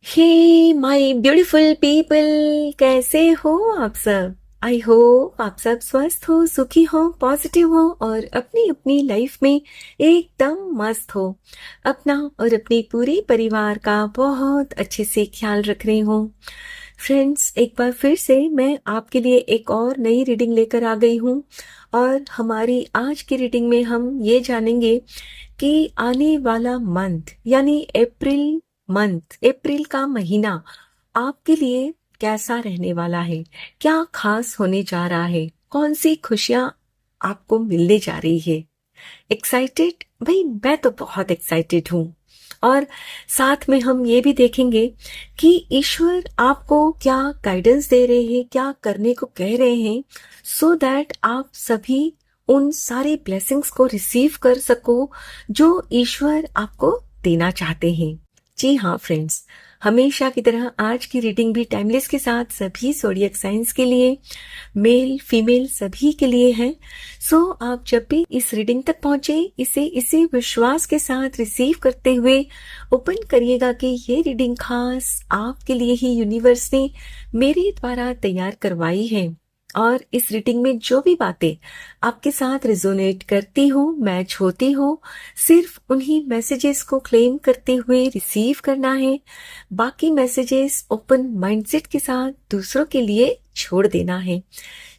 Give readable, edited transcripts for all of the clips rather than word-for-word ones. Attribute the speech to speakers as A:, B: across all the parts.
A: Hey my beautiful people, कैसे हो आप सब। आई होप आप सब स्वस्थ हो, सुखी हो, पॉजिटिव हो और अपनी अपनी लाइफ में एकदम मस्त हो। अपना और अपने पूरे परिवार का बहुत अच्छे से ख्याल रख रहे हो। फ्रेंड्स, एक बार फिर से मैं आपके लिए एक और नई रीडिंग लेकर आ गई हूँ। और हमारी आज की रीडिंग में हम ये जानेंगे कि आने वाला मंथ यानी अप्रैल का महीना आपके लिए कैसा रहने वाला है, क्या खास होने जा रहा है, कौन सी खुशियां आपको मिलने जा रही है। एक्साइटेड? भाई मैं तो बहुत एक्साइटेड हूँ। और साथ में हम ये भी देखेंगे कि ईश्वर आपको क्या गाइडेंस दे रहे हैं, क्या करने को कह रहे हैं, सो दैट आप सभी उन सारे ब्लेसिंग्स को रिसीव कर सको जो ईश्वर आपको देना चाहते हैं। जी हाँ फ्रेंड्स, हमेशा की तरह आज की रीडिंग भी टाइमलेस के साथ सभी ज़ोडिएक साइंस के लिए, मेल फीमेल सभी के लिए है। सो आप जब भी इस रीडिंग तक पहुंचे, इसे विश्वास के साथ रिसीव करते हुए ओपन करिएगा कि ये रीडिंग खास आपके लिए ही यूनिवर्स ने मेरे द्वारा तैयार करवाई है। और इस रीडिंग में जो भी बातें आपके साथ रिजोनेट करती हो, मैच होती हो, सिर्फ उन्हीं मैसेजेस को क्लेम करते हुए रिसीव करना है। बाकी मैसेजेस ओपन माइंडसेट के साथ दूसरों के लिए छोड़ देना है।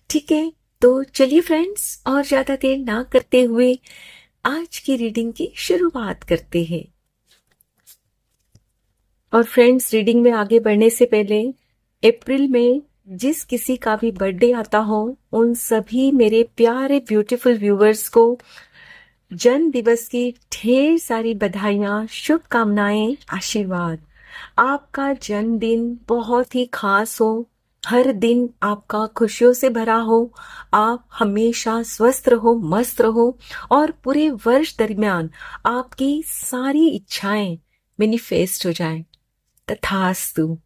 A: ठीक है, तो चलिए फ्रेंड्स, और ज्यादा देर ना करते हुए आज की रीडिंग की शुरुआत करते हैं। और फ्रेंड्स, रीडिंग में आगे बढ़ने से पहले अप्रैल में जिस किसी का भी बर्थडे आता हो, उन सभी मेरे प्यारे ब्यूटीफुल व्यूवर्स को जन्म दिवस की ढेर सारी बधाइयाँ, शुभकामनाएं, आशीर्वाद। आपका जन्मदिन बहुत ही खास हो, हर दिन आपका खुशियों से भरा हो, आप हमेशा स्वस्थ रहो, मस्त रहो और पूरे वर्ष दरमियान आपकी सारी इच्छाएं मैनिफेस्ट हो जाएं। तथास्तु।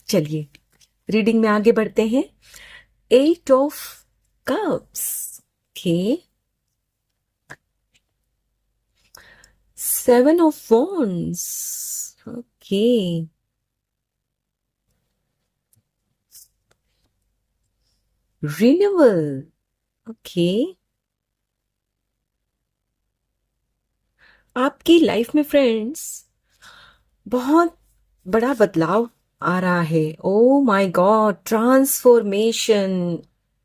A: चलिए रीडिंग में आगे बढ़ते हैं। 8 of cups, okay. 7 of wands, okay. Renewal, okay. आपकी लाइफ में फ्रेंड्स बहुत बड़ा बदलाव आ रहा है। Oh my God, transformation.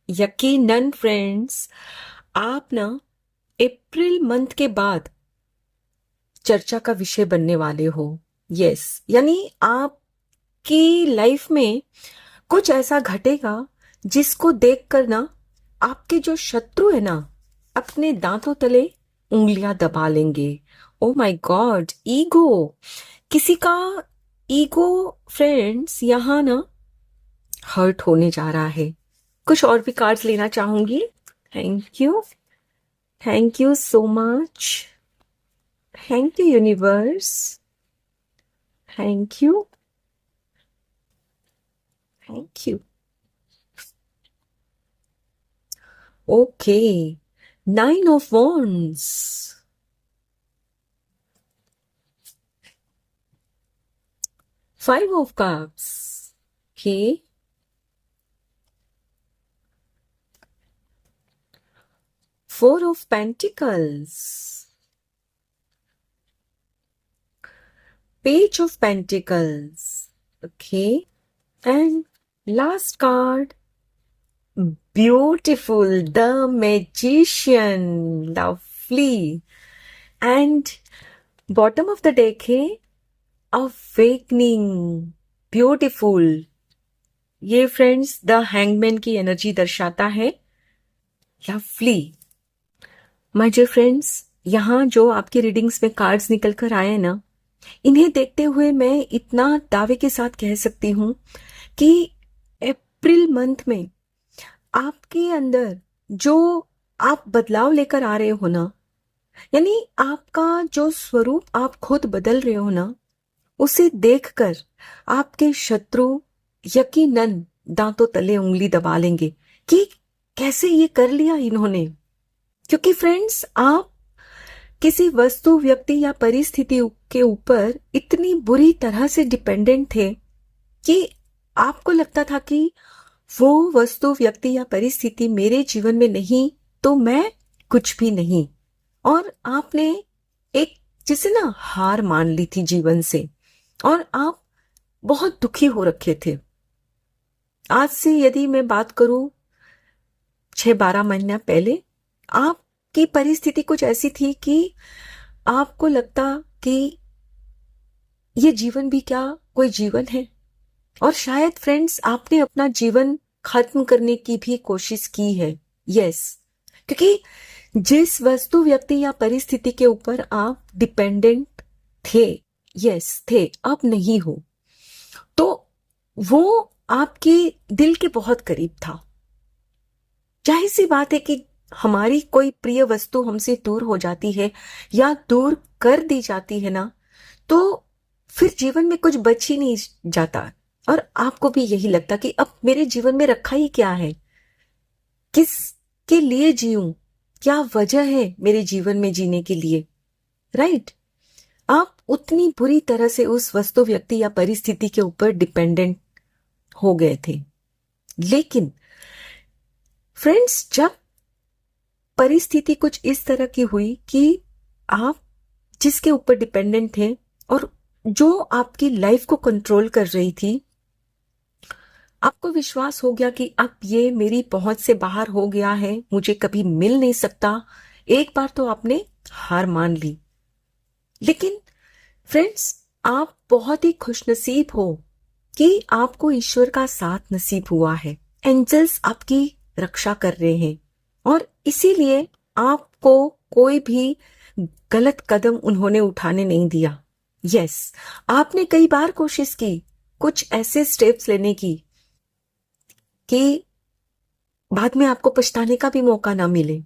A: यकीनन फ्रेंड्स, आप ना अप्रैल मंथ के बाद चर्चा का विषय बनने वाले हो। यस, यानी आपकी लाइफ में कुछ ऐसा घटेगा जिसको देखकर ना आपके जो शत्रु है ना, अपने दांतों तले उंगलियां दबा लेंगे। ओ माय गॉड, ईगो, किसी का ईगो फ्रेंड्स यहाँ ना हर्ट होने जा रहा है। कुछ और भी कार्ड्स लेना चाहूंगी। Thank you, thank you so much, thank you universe, thank you, thank you. Okay, 9 of wands, 5 of cups, okay. 4 of pentacles, page of pentacles, okay. And last card, beautiful, the magician, lovely. And bottom of the deck है awakening, beautiful. ये friends the hangman की energy दर्शाता है। Lovely. My dear friends, यहाँ जो आपकी readings में cards निकल कर आए हैं ना, इन्हें देखते हुए मैं इतना दावे के साथ कह सकती हूँ कि अप्रैल मंथ में आपके अंदर जो आप बदलाव लेकर आ रहे हो ना, यानी आपका जो स्वरूप आप खुद बदल रहे हो ना, उसे देखकर आपके शत्रु यकीनन दांतों तले उंगली दबा लेंगे कि कैसे ये कर लिया इन्होंने। क्योंकि फ्रेंड्स, आप किसी वस्तु, व्यक्ति या परिस्थिति के ऊपर इतनी बुरी तरह से डिपेंडेंट थे कि आपको लगता था कि वो वस्तु, व्यक्ति या परिस्थिति मेरे जीवन में नहीं तो मैं कुछ भी नहीं। और आपने एक जिसे ना हार मान ली थी जीवन से, और आप बहुत दुखी हो रखे थे। आज से यदि मैं बात करूं 6-12 महीना पहले, आपकी परिस्थिति कुछ ऐसी थी कि आपको लगता कि ये जीवन भी क्या कोई जीवन है। और शायद फ्रेंड्स आपने अपना जीवन खत्म करने की भी कोशिश की है। यस, क्योंकि जिस वस्तु, व्यक्ति या परिस्थिति के ऊपर आप डिपेंडेंट थे, यस थे, अब नहीं हो, तो वो आपके दिल के बहुत करीब था। जाहिर सी बात है कि हमारी कोई प्रिय वस्तु हमसे दूर हो जाती है या दूर कर दी जाती है ना, तो फिर जीवन में कुछ बच ही नहीं जाता। और आपको भी यही लगता कि अब मेरे जीवन में रखा ही क्या है, किसके लिए जीऊं, क्या वजह है मेरे जीवन में जीने के लिए, राइट? आप उतनी बुरी तरह से उस वस्तु, व्यक्ति या परिस्थिति के ऊपर डिपेंडेंट हो गए थे। लेकिन फ्रेंड्स, जब परिस्थिति कुछ इस तरह की हुई कि आप जिसके ऊपर डिपेंडेंट थे और जो आपकी लाइफ को कंट्रोल कर रही थी, आपको विश्वास हो गया कि अब ये मेरी पहुंच से बाहर हो गया है, मुझे कभी मिल नहीं सकता। एक बार तो आपने हार मान ली। लेकिन फ्रेंड्स, आप बहुत ही खुशनसीब हो कि आपको ईश्वर का साथ नसीब हुआ है। एंजल्स आपकी रक्षा कर रहे हैं और इसीलिए आपको कोई भी गलत कदम उन्होंने उठाने नहीं दिया। यस, आपने कई बार कोशिश की कुछ ऐसे स्टेप्स लेने की कि बाद में आपको पछताने का भी मौका ना मिले,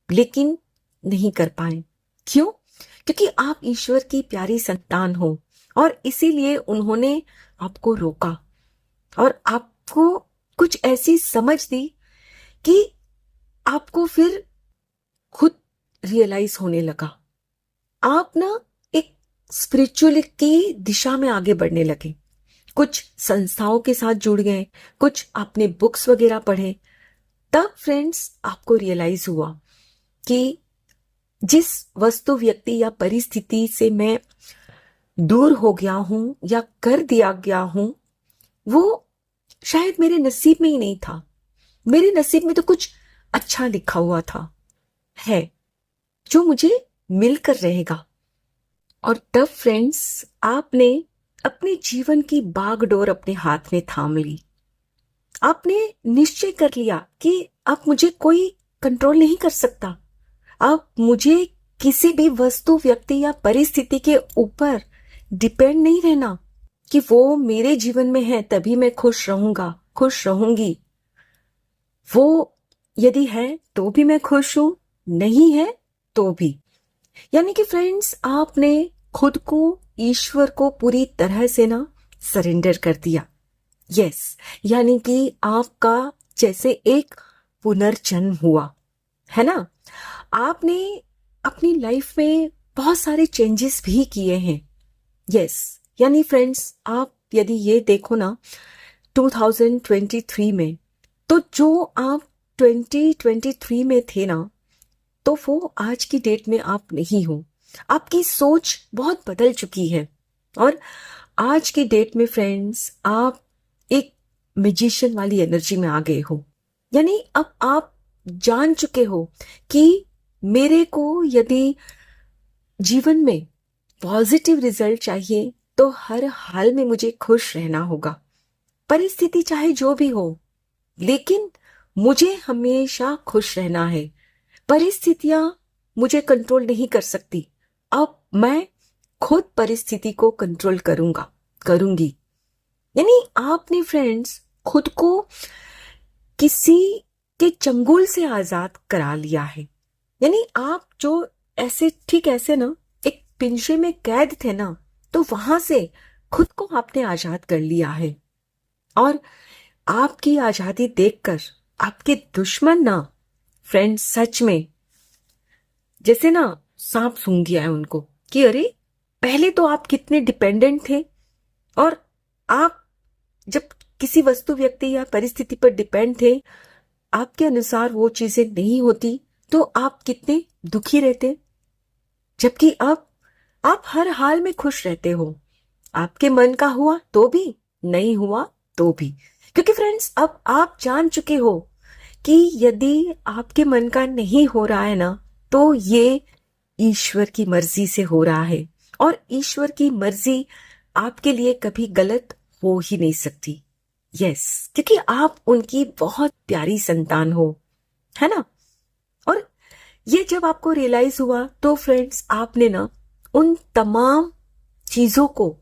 A: लेकिन नहीं कर पाए। क्यों? क्योंकि आप ईश्वर की प्यारी संतान हो और इसीलिए उन्होंने आपको रोका और आपको कुछ ऐसी समझ दी कि आपको फिर खुद रियलाइज होने लगा। आप ना एक स्पिरिचुअल की दिशा में आगे बढ़ने लगे, कुछ संस्थाओं के साथ जुड़ गए, कुछ आपने बुक्स वगैरह पढ़े। तब फ्रेंड्स आपको रियलाइज हुआ कि जिस वस्तु, व्यक्ति या परिस्थिति से मैं दूर हो गया हूं या कर दिया गया हूं, वो शायद मेरे नसीब में ही नहीं था। मेरे नसीब में तो कुछ अच्छा लिखा हुआ था, है, जो मुझे मिलकर रहेगा। और तब फ्रेंड्स आपने अपने जीवन की बागडोर अपने हाथ में थाम ली। आपने निश्चय कर लिया कि अब मुझे कोई कंट्रोल नहीं कर सकता। अब मुझे किसी भी वस्तु, व्यक्ति या परिस्थिति के ऊपर डिपेंड नहीं रहना कि वो मेरे जीवन में है तभी मैं खुश रहूंगा, खुश रहूंगी। वो यदि है तो भी मैं खुश हूं, नहीं है तो भी। यानी कि फ्रेंड्स, आपने खुद को ईश्वर को पूरी तरह से ना सरेंडर कर दिया। यस, यानी कि आपका जैसे एक पुनर्जन्म हुआ, है ना? आपने अपनी लाइफ में बहुत सारे चेंजेस भी किए हैं। यस, यानी फ्रेंड्स, आप यदि ये देखो ना 2023 में, तो जो आप 2023 में थे ना, तो वो आज की डेट में आप नहीं हो। आपकी सोच बहुत बदल चुकी है और आज की डेट में फ्रेंड्स आप एक मैजिशियन वाली एनर्जी में आ गए हो। यानी अब आप जान चुके हो कि मेरे को यदि जीवन में पॉजिटिव रिजल्ट चाहिए तो हर हाल में मुझे खुश रहना होगा, परिस्थिति चाहे जो भी हो, लेकिन मुझे हमेशा खुश रहना है। परिस्थितियां मुझे कंट्रोल नहीं कर सकती, अब मैं खुद परिस्थिति को कंट्रोल करूंगी। यानी आपने फ्रेंड्स खुद को किसी के चंगुल से आजाद करा लिया है। यानी आप जो ऐसे ना एक पिंजरे में कैद थे ना, तो वहां से खुद को आपने आजाद कर लिया है। और आपकी आजादी देखकर आपके दुश्मन ना फ्रेंड्स सच में जैसे ना सांप सूंघ गया है उनको कि अरे पहले तो आप कितने डिपेंडेंट थे, और आप जब किसी वस्तु, व्यक्ति या परिस्थिति पर डिपेंड थे, आपके अनुसार वो चीजें नहीं होती तो आप कितने दुखी रहते। जबकि अब आप हर हाल में खुश रहते हो। आपके मन का हुआ तो भी, नहीं हुआ तो भी। क्योंकि फ्रेंड्स, अब आप जान चुके हो कि यदि आपके मन का नहीं हो रहा है ना, तो ये ईश्वर की मर्जी से हो रहा है, और ईश्वर की मर्जी आपके लिए कभी गलत हो ही नहीं सकती। यस, क्योंकि आप उनकी बहुत प्यारी संतान हो, है ना। और ये जब आपको रियलाइज हुआ तो फ्रेंड्स, आपने ना उन तमाम चीजों को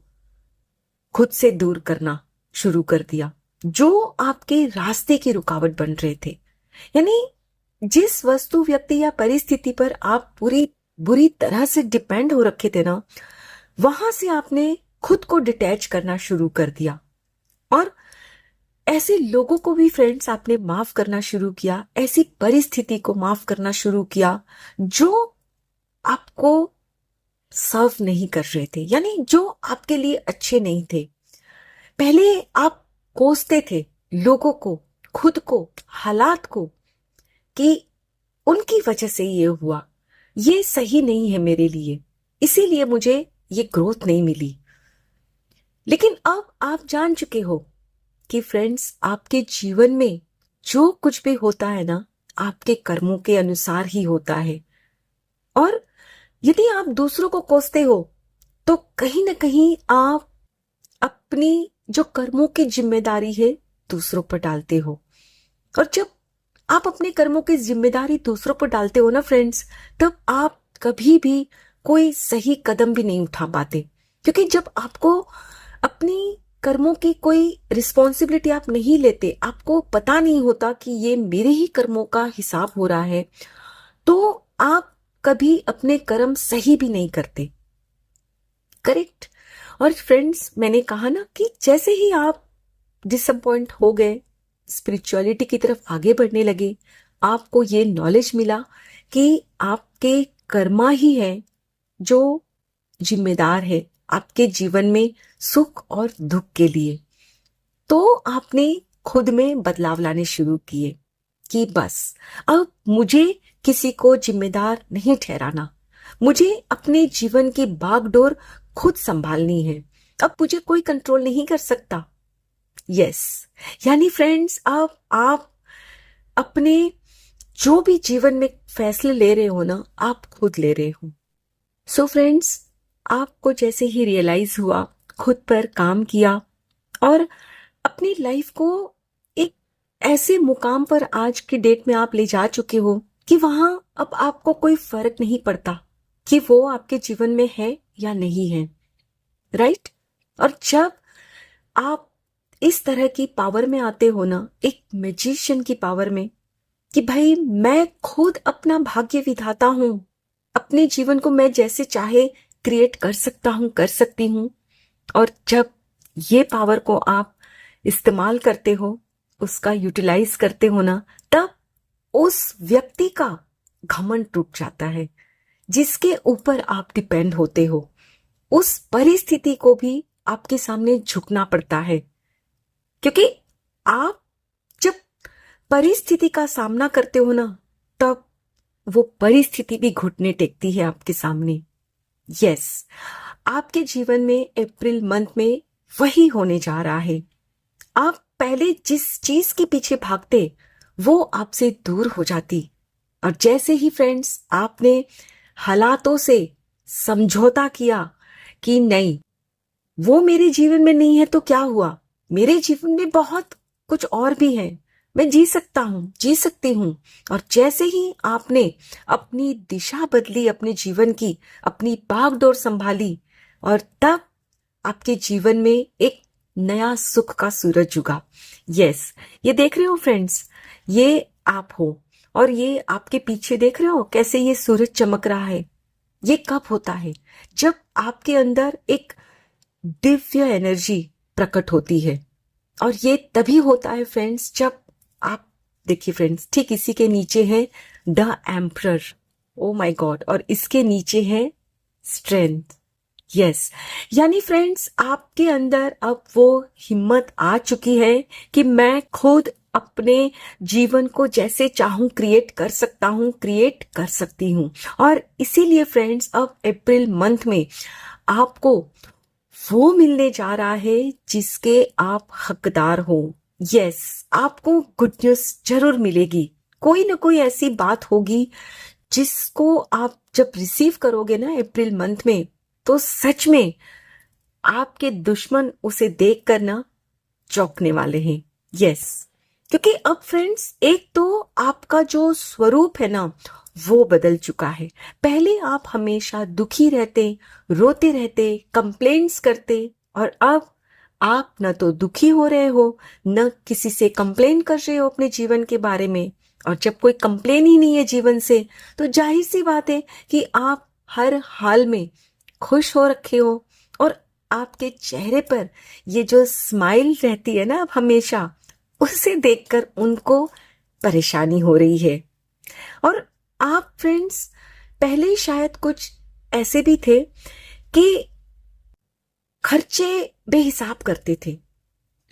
A: खुद से दूर करना शुरू कर दिया जो आपके रास्ते की रुकावट बन रहे थे। यानी जिस वस्तु, व्यक्ति या परिस्थिति पर आप पूरी बुरी तरह से डिपेंड हो रखे थे ना, वहां से आपने खुद को डिटैच करना शुरू कर दिया। और ऐसे लोगों को भी फ्रेंड्स आपने माफ करना शुरू किया, ऐसी परिस्थिति को माफ करना शुरू किया जो आपको सर्व नहीं कर रहे थे, यानी जो आपके लिए अच्छे नहीं थे। पहले आप कोसते थे लोगों को, खुद को, हालात को, कि उनकी वजह से ये हुआ, ये सही नहीं है मेरे लिए, इसीलिए मुझे ये ग्रोथ नहीं मिली। लेकिन अब आप जान चुके हो कि फ्रेंड्स, आपके जीवन में जो कुछ भी होता है ना, आपके कर्मों के अनुसार ही होता है। और यदि आप दूसरों को कोसते हो तो कहीं ना कहीं आप अपनी जो कर्मों की जिम्मेदारी है दूसरों पर डालते हो। और जब आप अपने कर्मों की जिम्मेदारी दूसरों पर डालते हो ना फ्रेंड्स, तब आप कभी भी कोई सही कदम भी नहीं उठा पाते। क्योंकि जब आपको अपनी कर्मों की कोई रिस्पॉन्सिबिलिटी आप नहीं लेते, आपको पता नहीं होता कि ये मेरे ही कर्मों का हिसाब हो रहा है, तो आप कभी अपने कर्म सही भी नहीं करते। करेक्ट। और फ्रेंड्स, मैंने कहा ना कि जैसे ही आप डिसअपॉइंट हो गए, स्पिरिचुअलिटी की तरफ आगे बढ़ने लगे, आपको ये नॉलेज मिला कि आपके कर्मा ही है जो जिम्मेदार है आपके जीवन में सुख और दुख के लिए। तो आपने खुद में बदलाव लाने शुरू किए कि बस अब मुझे किसी को जिम्मेदार नहीं ठहराना, मुझे अपने जीवन की बागडोर खुद संभालनी है, अब मुझे कोई कंट्रोल नहीं कर सकता। यस, यानी फ्रेंड्स, अब आप अपने जो भी जीवन में फैसले ले रहे हो ना, आप खुद ले रहे हो। सो फ्रेंड्स, आपको जैसे ही रियलाइज हुआ, खुद पर काम किया और अपनी लाइफ को एक ऐसे मुकाम पर आज की डेट में आप ले जा चुके हो कि वहां अब आपको कोई फर्क नहीं पड़ता कि वो आपके जीवन में है या नहीं है। राइट। और जब आप इस तरह की पावर में आते हो ना, एक मैजिशियन की पावर में, कि भाई मैं खुद अपना भाग्य विधाता हूं, अपने जीवन को मैं जैसे चाहे क्रिएट कर सकता हूं, कर सकती हूं। और जब ये पावर को आप इस्तेमाल करते हो, उसका यूटिलाइज करते हो ना, तब उस व्यक्ति का घमंड टूट जाता है जिसके ऊपर आप डिपेंड होते हो। उस परिस्थिति को भी आपके सामने झुकना पड़ता है, क्योंकि आप जब परिस्थिति का सामना करते हो ना, तब वो परिस्थिति भी घुटने टेकती है आपके सामने। यस, आपके जीवन में अप्रैल मंथ में वही होने जा रहा है। आप पहले जिस चीज के पीछे भागते वो आपसे दूर हो जाती, और जैसे ही फ्रेंड्स आपने हालातों से समझौता किया कि नहीं, वो मेरे जीवन में नहीं है तो क्या हुआ, मेरे जीवन में बहुत कुछ और भी है, मैं जी सकता हूं, जी सकती हूं। और जैसे ही आपने अपनी दिशा बदली, अपने जीवन की अपनी बागडोर संभाली, और तब आपके जीवन में एक नया सुख का सूरज उगा। यस, ये देख रहे हो फ्रेंड्स, ये आप हो, और ये आपके पीछे देख रहे हो कैसे ये सूरज चमक रहा है। ये कब होता है? जब आपके अंदर एक दिव्य एनर्जी प्रकट होती है। और ये तभी होता है फ्रेंड्स, जब आप देखिए फ्रेंड्स, ठीक इसी के नीचे है the emperor, oh my God, और इसके नीचे है स्ट्रेंथ। यस, यानी फ्रेंड्स आपके अंदर अब वो हिम्मत आ चुकी है कि मैं खुद अपने जीवन को जैसे चाहूं क्रिएट कर सकता हूं, क्रिएट कर सकती हूं। और इसीलिए फ्रेंड्स अब अप्रैल मंथ में आपको वो मिलने जा रहा है जिसके आप हकदार हो। यस, आपको गुड न्यूज जरूर मिलेगी। कोई ना कोई ऐसी बात होगी जिसको आप जब रिसीव करोगे ना अप्रैल मंथ में, तो सच में आपके दुश्मन उसे देखकर ना चौंकने वाले हैं। यस, क्योंकि अब फ्रेंड्स एक तो आपका जो स्वरूप है ना वो बदल चुका है। पहले आप हमेशा दुखी रहते, रोते रहते, कंप्लेंट्स करते, और अब आप न तो दुखी हो रहे हो, न किसी से कंप्लेन कर रहे हो अपने जीवन के बारे में। और जब कोई कंप्लेन ही नहीं है जीवन से, तो जाहिर सी बात है कि आप हर हाल में खुश हो रखे हो। और आपके चेहरे पर ये जो स्माइल रहती है ना अब हमेशा, उसे देखकर उनको परेशानी हो रही है। और आप फ्रेंड्स पहले शायद कुछ ऐसे भी थे कि खर्चे बेहिसाब करते थे,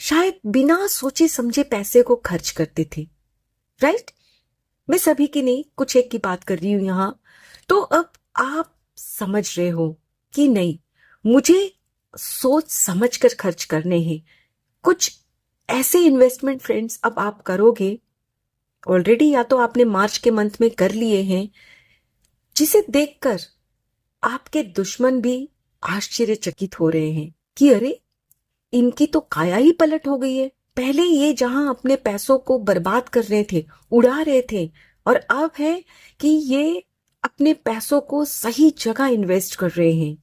A: शायद बिना सोचे समझे पैसे को खर्च करते थे। राइट, मैं सभी की नहीं, कुछ एक की बात कर रही हूं यहां। तो अब आप समझ रहे हो कि नहीं, मुझे सोच समझ कर खर्च करने हैं। कुछ ऐसे इन्वेस्टमेंट फ्रेंड्स अब आप करोगे, ऑलरेडी या तो आपने मार्च के मंथ में कर लिए हैं, जिसे देखकर आपके दुश्मन भी आश्चर्यचकित हो रहे हैं कि अरे, इनकी तो काया ही पलट हो गई है। पहले ये जहां अपने पैसों को बर्बाद कर रहे थे, उड़ा रहे थे, और अब है कि ये अपने पैसों को सही जगह इन्वेस्ट कर रहे हैं।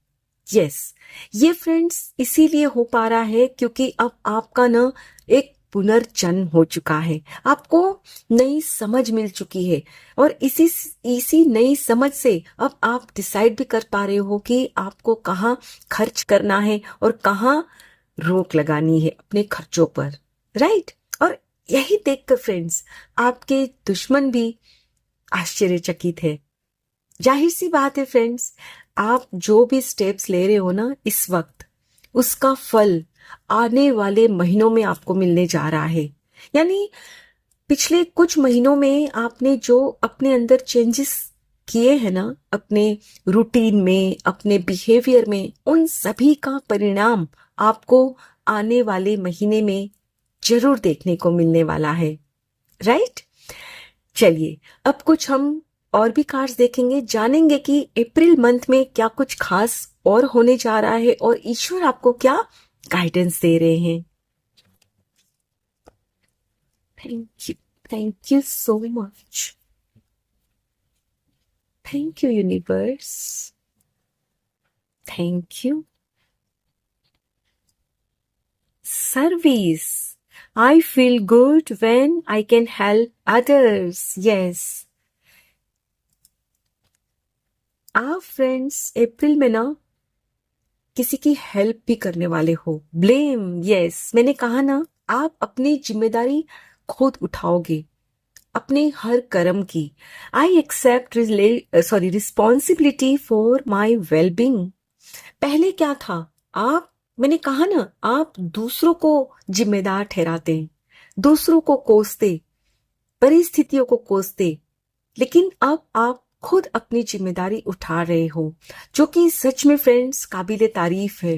A: यस, ये फ्रेंड्स इसीलिए हो पा रहा है क्योंकि अब आपका ना एक पुनर्जन्म हो चुका है, आपको नई समझ मिल चुकी है। और इसी नई समझ से अब आप डिसाइड भी कर पा रहे हो कि आपको कहाँ खर्च करना है और कहाँ रोक लगानी है अपने खर्चों पर। राइट, और यही देखकर फ्रेंड्स आपके दुश्मन भी आश्चर्यचकित है। जाहिर सी बात है फ्रेंड्स, आप जो भी स्टेप्स ले रहे हो ना इस वक्त, उसका फल आने वाले महीनों में आपको मिलने जा रहा है। यानी पिछले कुछ महीनों में आपने जो अपने अंदर चेंजेस किए हैं ना, अपने रूटीन में, अपने बिहेवियर में, उन सभी का परिणाम आपको आने वाले महीने में जरूर देखने को मिलने वाला है। राइट, चलिए अब कुछ हम और भी कार्ड्स देखेंगे, जानेंगे कि अप्रैल मंथ में क्या कुछ खास और होने जा रहा है और ईश्वर आपको क्या गाइडेंस दे रहे हैं। Thank you so much. Thank you universe, thank you. Service, I feel good when I can help others. Yes. आप फ्रेंड्स अप्रैल में ना किसी की हेल्प भी करने वाले हो। ब्लेम, यस, मैंने कहा ना, आप अपनी जिम्मेदारी खुद उठाओगे अपने हर कर्म की। I accept responsibility for my wellbeing. पहले क्या था, मैंने कहा ना, आप दूसरों को जिम्मेदार ठहराते, दूसरों को कोसते, परिस्थितियों को कोसते, लेकिन अब आप खुद अपनी जिम्मेदारी उठा रहे हो, जो कि सच में फ्रेंड्स काबिले तारीफ है।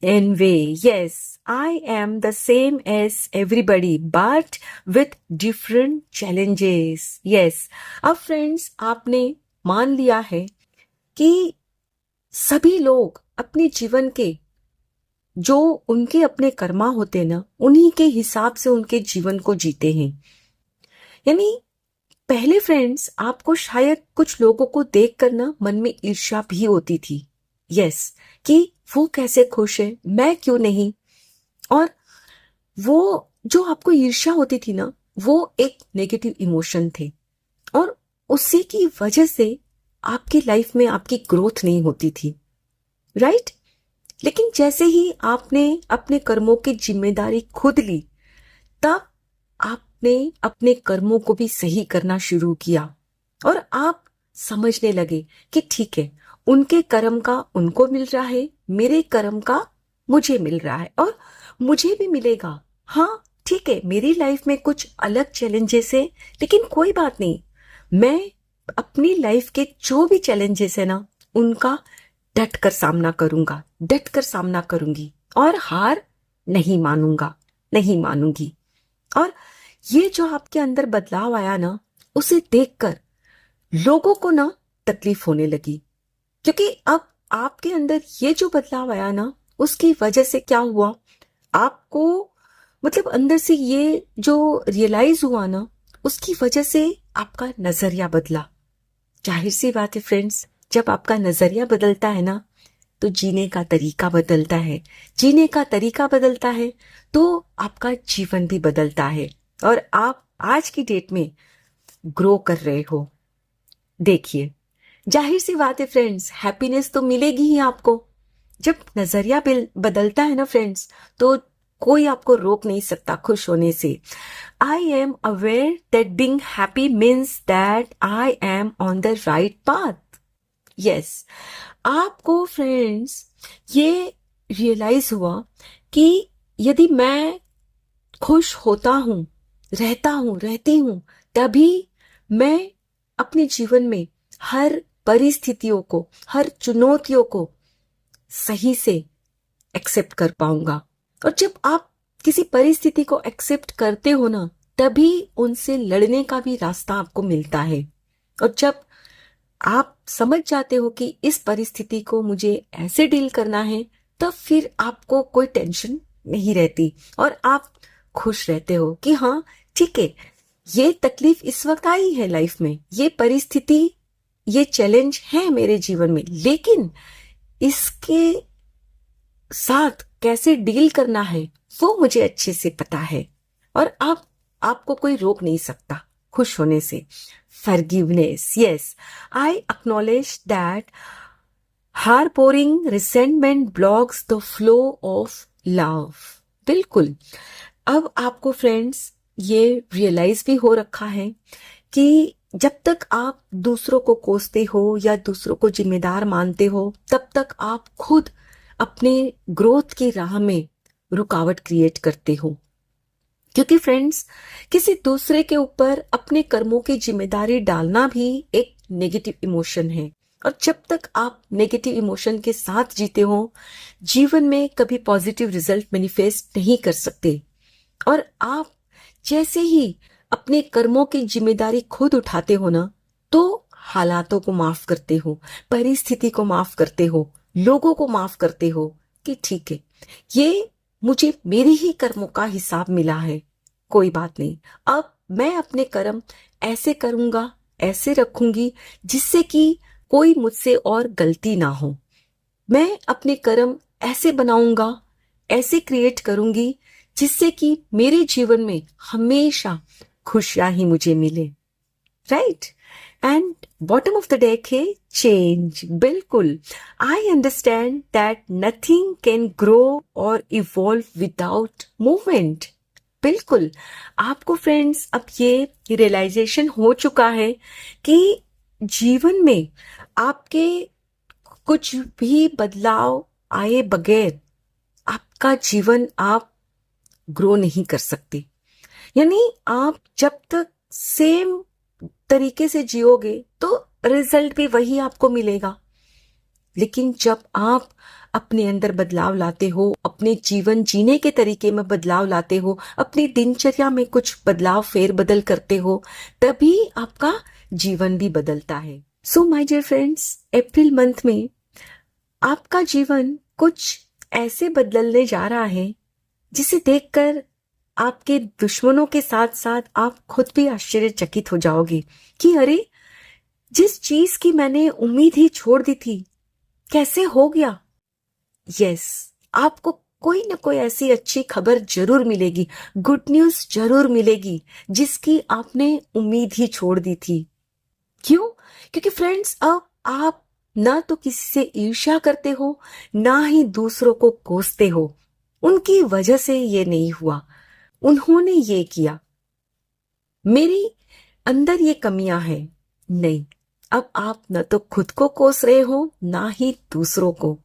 A: Anyway, yes, I am the same as everybody, but with different challenges. Yes, अब फ्रेंड्स आपने मान लिया है कि सभी लोग अपने जीवन के जो उनके अपने कर्मा होते हैं ना, उन्हीं के हिसाब से उनके जीवन को जीते हैं। यानी पहले फ्रेंड्स आपको शायद कुछ लोगों को देखकर ना मन में ईर्ष्या भी होती थी। यस, कि वो कैसे खुश है, मैं क्यों नहीं। और वो जो आपको ईर्ष्या होती थी ना, वो एक नेगेटिव इमोशन थे, और उसी की वजह से आपकी लाइफ में आपकी ग्रोथ नहीं होती थी। राइट, लेकिन जैसे ही आपने अपने कर्मों की जिम्मेदारी खुद ली, तब आपने अपने कर्मों को भी सही करना शुरू किया। और आप समझने लगे कि ठीक है, उनके कर्म का उनको मिल रहा है, मेरे कर्म का मुझे मिल रहा है और मुझे भी मिलेगा। हाँ ठीक है, मेरी लाइफ में कुछ अलग चैलेंजेस है, लेकिन कोई बात नहीं, मैं अपनी लाइफ के जो भी चैलेंजेस है ना, उनका डट कर सामना करूंगा, डट कर सामना करूंगी और हार नहीं मानूंगा, नहीं मानूंगी। और ये जो आपके अंदर बदलाव आया ना, उसे देखकर लोगों को ना तकलीफ होने लगी, क्योंकि अब आपके अंदर ये जो बदलाव आया ना, उसकी वजह से क्या हुआ, आपको मतलब अंदर से ये जो रियलाइज हुआ ना, उसकी वजह से आपका नजरिया बदला। जाहिर सी बात है फ्रेंड्स, जब आपका नजरिया बदलता है ना, तो जीने का तरीका बदलता है, जीने का तरीका बदलता है तो आपका जीवन भी बदलता है और आप आज की डेट में ग्रो कर रहे हो। देखिए, जाहिर सी बात है फ्रेंड्स, हैप्पीनेस तो मिलेगी ही आपको। जब नजरिया बदलता है ना फ्रेंड्स, तो कोई आपको रोक नहीं सकता खुश होने से। I am aware that being happy means that I am on the right path. Yes, आपको फ्रेंड्स ये रियलाइज हुआ कि यदि मैं खुश होता हूं, रहता हूं, रहती हूं, तभी मैं अपने जीवन में हर परिस्थितियों को, हर चुनौतियों को सही से एक्सेप्ट कर पाऊंगा। और जब आप किसी परिस्थिति को एक्सेप्ट करते हो ना, तभी उनसे लड़ने का भी रास्ता आपको मिलता है। और जब आप समझ जाते हो कि इस परिस्थिति को मुझे ऐसे डील करना है, तब फिर आपको कोई टेंशन नहीं रहती और आप खुश रहते हो कि हाँ ठीक है, ये तकलीफ इस वक्त आई है लाइफ में, ये परिस्थिति, ये चैलेंज है मेरे जीवन में, लेकिन इसके साथ कैसे डील करना है वो मुझे अच्छे से पता है और अब आपको कोई रोक नहीं सकता खुश होने से। Forgiveness, yes, I acknowledge that harbouring resentment blocks the flow of love. बिल्कुल, अब आपको फ्रेंड्स ये रियलाइज भी हो रखा है कि जब तक आप दूसरों को कोसते हो या दूसरों को जिम्मेदार मानते हो, तब तक आप खुद अपने ग्रोथ की राह में रुकावट क्रिएट करते हो। क्योंकि फ्रेंड्स, किसी दूसरे के ऊपर अपने कर्मों की जिम्मेदारी डालना भी एक नेगेटिव इमोशन है और जब तक आप नेगेटिव इमोशन के साथ जीते हो, जीवन में कभी पॉजिटिव रिजल्ट मैनिफेस्ट नहीं कर सकते। और आप जैसे ही अपने कर्मों की जिम्मेदारी खुद उठाते हो ना, तो हालातों को माफ करते हो, परिस्थिति को माफ करते हो, लोगों को माफ करते हो कि ठीक है, ये मुझे मेरे ही कर्मों का हिसाब मिला है, कोई बात नहीं, अब मैं अपने कर्म ऐसे करूंगा, ऐसे रखूंगी जिससे कि कोई मुझसे और गलती ना हो। मैं अपने कर्म ऐसे बनाऊंगा, ऐसे क्रिएट करूंगी जिससे कि मेरे जीवन में हमेशा खुशियां ही मुझे मिले। Right, and bottom of the deck है चेंज। बिल्कुल, I understand that nothing can grow और इवॉल्व विदाउट मूवमेंट। बिल्कुल, आपको फ्रेंड्स अब ये रियलाइजेशन हो चुका है कि जीवन में आपके कुछ भी बदलाव आए बगैर आपका जीवन आप ग्रो नहीं कर सकते। यानी आप जब तक सेम तरीके से जियोगे तो रिजल्ट भी वही आपको मिलेगा, लेकिन जब आप अपने अंदर बदलाव लाते हो, अपने जीवन जीने के तरीके में बदलाव लाते हो, अपनी दिनचर्या में कुछ बदलाव फेरबदल करते हो, तभी आपका जीवन भी बदलता है। So my dear friends, April month में आपका जीवन कुछ ऐसे बदलने जा रहा है जिसे देखकर आपके दुश्मनों के साथ साथ आप खुद भी आश्चर्यचकित हो जाओगे कि अरे, जिस चीज की मैंने उम्मीद ही छोड़ दी थी, कैसे हो गया। यस, आपको कोई ना कोई ऐसी अच्छी खबर जरूर मिलेगी, गुड न्यूज जरूर मिलेगी जिसकी आपने उम्मीद ही छोड़ दी थी। क्यों? क्योंकि फ्रेंड्स, अब आप ना तो किसी से ईर्ष्या करते हो, ना ही दूसरों को कोसते हो। उनकी वजह से ये नहीं हुआ, उन्होंने ये किया, मेरी अंदर ये कमियां हैं, नहीं, अब आप न तो खुद को कोस रहे हो ना ही दूसरों को।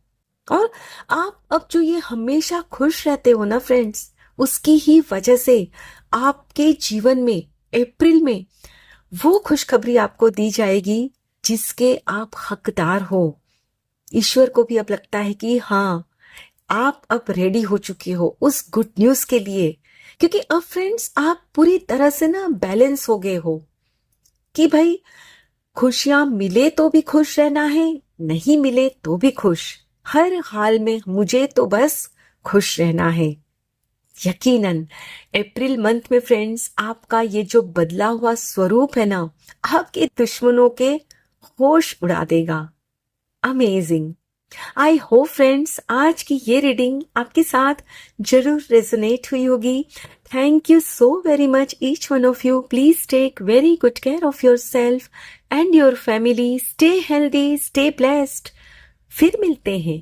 A: और आप अब जो ये हमेशा खुश रहते हो ना फ्रेंड्स, उसकी ही वजह से आपके जीवन में अप्रैल में वो खुशखबरी आपको दी जाएगी जिसके आप हकदार हो। ईश्वर को भी अब लगता है कि हाँ, आप अब रेडी हो चुके हो उस गुड न्यूज के लिए, क्योंकि अब फ्रेंड्स आप पूरी तरह से ना बैलेंस हो गए हो कि भाई खुशियां मिले तो भी खुश रहना है, नहीं मिले तो भी खुश, हर हाल में मुझे तो बस खुश रहना है। यकीनन अप्रैल मंथ में फ्रेंड्स आपका ये जो बदला हुआ स्वरूप है ना, आपके दुश्मनों के होश उड़ा देगा। अमेजिंग। आई होप फ्रेंड्स आज की ये रीडिंग आपके साथ जरूर रेजोनेट हुई होगी। Thank you so very much each one of you. Please take very good care of yourself and your family. Stay healthy, stay blessed. फिर मिलते हैं